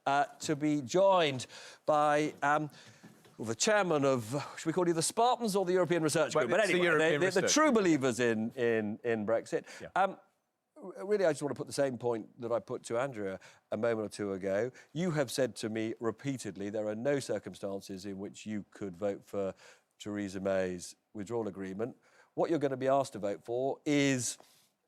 to be joined by the chairman of, should we call you the Spartans or the European Research Group? Well, but anyway, the true believers in Brexit. Yeah. Really, I just want to put the same point that I put to Andrea a moment or two ago. You have said to me repeatedly there are no circumstances in which you could vote for Theresa May's withdrawal agreement. What you're going to be asked to vote for is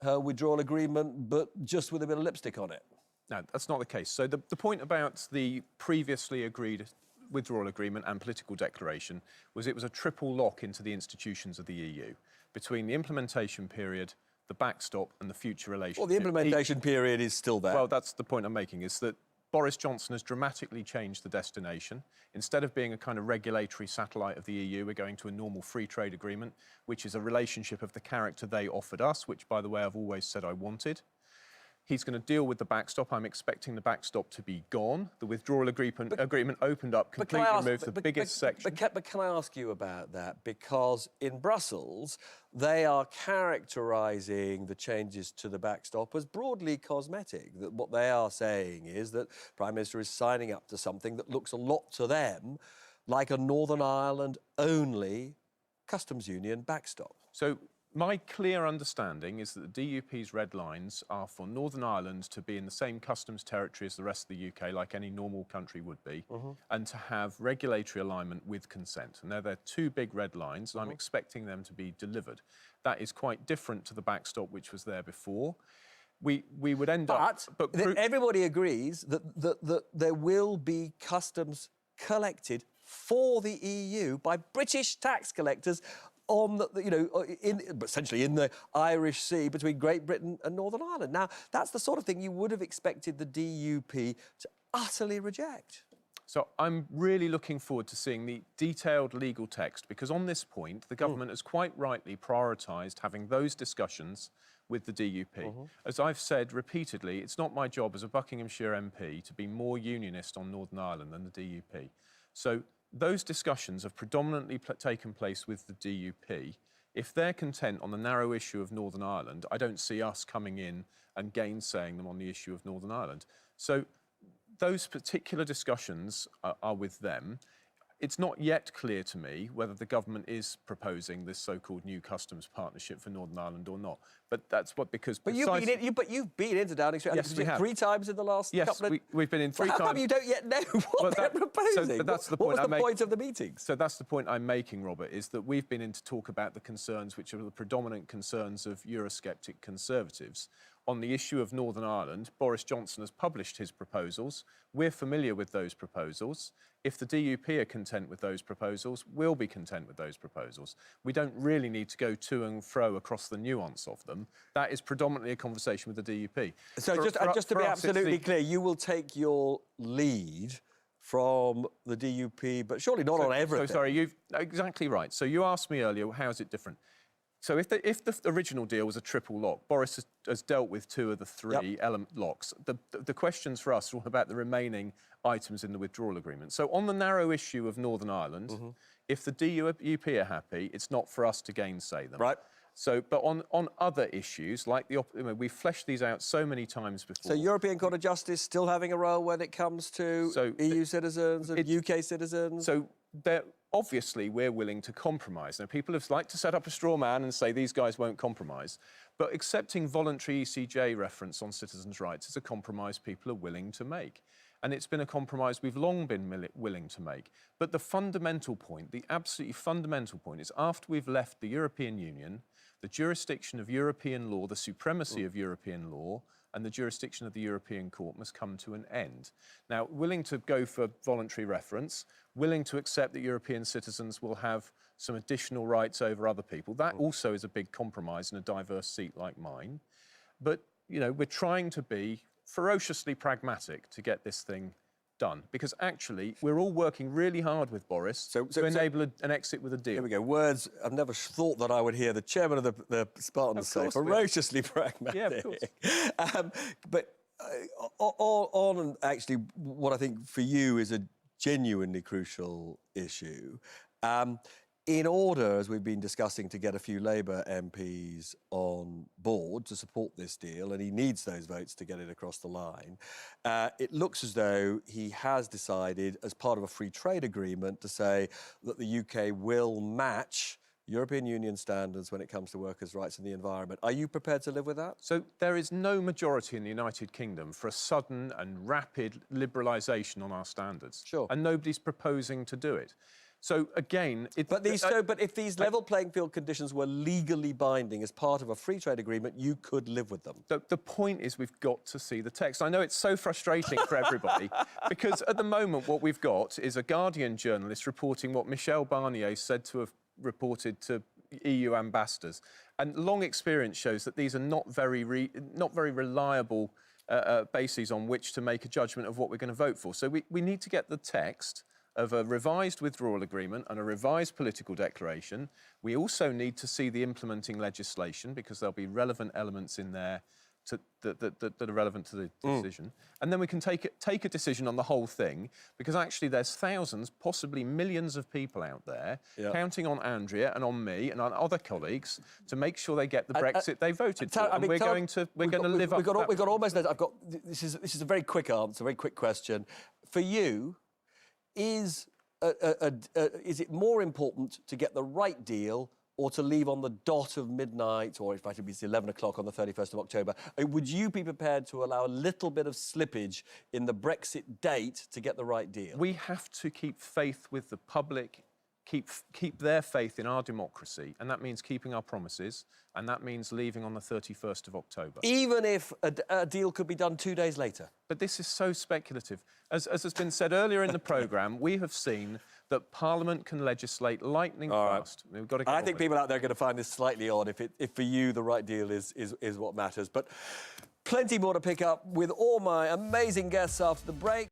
her withdrawal agreement, but just with a bit of lipstick on it. No, that's not the case. So the point about the previously agreed withdrawal agreement and political declaration was it was a triple lock into the institutions of the EU between the implementation period, the backstop and the future relationship. Well, the implementation period is still there. Well, that's the point I'm making, is that Boris Johnson has dramatically changed the destination. Instead of being a kind of regulatory satellite of the EU, we're going to a normal free trade agreement, which is a relationship of the character they offered us, which, by the way, I've always said I wanted. He's going to deal with the backstop. I'm expecting the backstop to be gone. The withdrawal agreement opened up, completely removed the biggest section. But can I ask you about that? Because in Brussels, they are characterising the changes to the backstop as broadly cosmetic. That what they are saying is that Prime Minister is signing up to something that looks a lot to them like a Northern Ireland-only customs union backstop. So my clear understanding is that the DUP's red lines are for Northern Ireland to be in the same customs territory as the rest of the UK, like any normal country would be, and to have regulatory alignment with consent. And they're two big red lines, and I'm expecting them to be delivered. That is quite different to the backstop, which was there before. We would end up... But everybody agrees that there will be customs collected for the EU by British tax collectors on essentially in the Irish Sea between Great Britain and Northern Ireland. Now, that's the sort of thing you would have expected the DUP to utterly reject. So I'm really looking forward to seeing the detailed legal text, because on this point, the government has quite rightly prioritised having those discussions with the DUP. As I've said repeatedly, it's not my job as a Buckinghamshire MP to be more unionist on Northern Ireland than the DUP. So those discussions have predominantly taken place with the DUP. If they're content on the narrow issue of Northern Ireland, I don't see us coming in and gainsaying them on the issue of Northern Ireland. So those particular discussions are with them. It's not yet clear to me whether the government is proposing this so-called new customs partnership for Northern Ireland or not. But that's what, because... But you've been into Downing Street, yes, we have. 3 times in the last couple of... Yes, we've been in 3 times. How come you don't yet know what they're proposing? So that's the point. What was the point of the meetings? So that's the point I'm making, Robert, is that we've been in to talk about the concerns which are the predominant concerns of Eurosceptic Conservatives. On the issue of Northern Ireland, Boris Johnson has published his proposals. We're familiar with those proposals. If the DUP are content with those proposals, we'll be content with those proposals. We don't really need to go to and fro across the nuance of them. That is predominantly a conversation with the DUP. So just to be absolutely clear, you will take your lead from the DUP, but surely not on everything. So sorry, you've exactly right. So you asked me earlier, how is it different? So if the original deal was a triple lock, Boris has dealt with 2 of the 3 element locks. The questions for us are all about the remaining items in the withdrawal agreement. So on the narrow issue of Northern Ireland, if the DUP are happy, it's not for us to gainsay them. Right. So, but on other issues, like we've fleshed these out so many times before. So European Court of Justice still having a role when it comes to EU citizens and UK citizens? So obviously, we're willing to compromise. Now, people have liked to set up a straw man and say these guys won't compromise, but accepting voluntary ECJ reference on citizens' rights is a compromise people are willing to make. And it's been a compromise we've long been willing to make. But the fundamental point, the absolutely fundamental point, is after we've left the European Union, the jurisdiction of European law, the supremacy of European law, and the jurisdiction of the European Court must come to an end. Now, willing to go for voluntary reference, willing to accept that European citizens will have some additional rights over other people. That also is a big compromise in a diverse seat like mine. But, you know, we're trying to be ferociously pragmatic to get this thing done, because actually we're all working really hard with Boris to enable an exit with a deal. Here we go. Words I've never thought that I would hear the chairman of the Spartans say. Ferociously pragmatic. Yeah, of course. But on actually what I think for you is a genuinely crucial issue. in order, as we've been discussing, to get a few Labour MPs on board to support this deal, and he needs those votes to get it across the line, it looks as though he has decided, as part of a free trade agreement, to say that the UK will match European Union standards when it comes to workers' rights and the environment. Are you prepared to live with that? So there is no majority in the United Kingdom for a sudden and rapid liberalisation on our standards. Sure. And nobody's proposing to do it. So again, but if these level playing field conditions were legally binding as part of a free trade agreement, you could live with them. The point is we've got to see the text. I know it's so frustrating for everybody because at the moment what we've got is a Guardian journalist reporting what Michel Barnier said to have reported to EU ambassadors, and long experience shows that these are not very reliable bases on which to make a judgment of what we're going to vote for. So we need to get the text of a revised withdrawal agreement and a revised political declaration. We also need to see the implementing legislation because there'll be relevant elements in there that are relevant to the decision. And then we can take a decision on the whole thing, because actually there's thousands, possibly millions of people out there counting on Andrea and on me and on other colleagues to make sure they get the Brexit they voted for. And we're going to live up to that. We've got almost... This is a very quick answer, a very quick question. For you, is it more important to get the right deal or to leave on the dot of midnight, or in fact, it's 11 o'clock on the 31st of October? Would you be prepared to allow a little bit of slippage in the Brexit date to get the right deal? We have to keep faith with the public, keep their faith in our democracy, and that means keeping our promises, and that means leaving on the 31st of October. Even if a deal could be done 2 days later? But this is so speculative. As has been said earlier in the programme, we have seen that Parliament can legislate lightning fast. We've got to get I think people out there are going to find this slightly odd if for you the right deal is what matters. But plenty more to pick up with all my amazing guests after the break.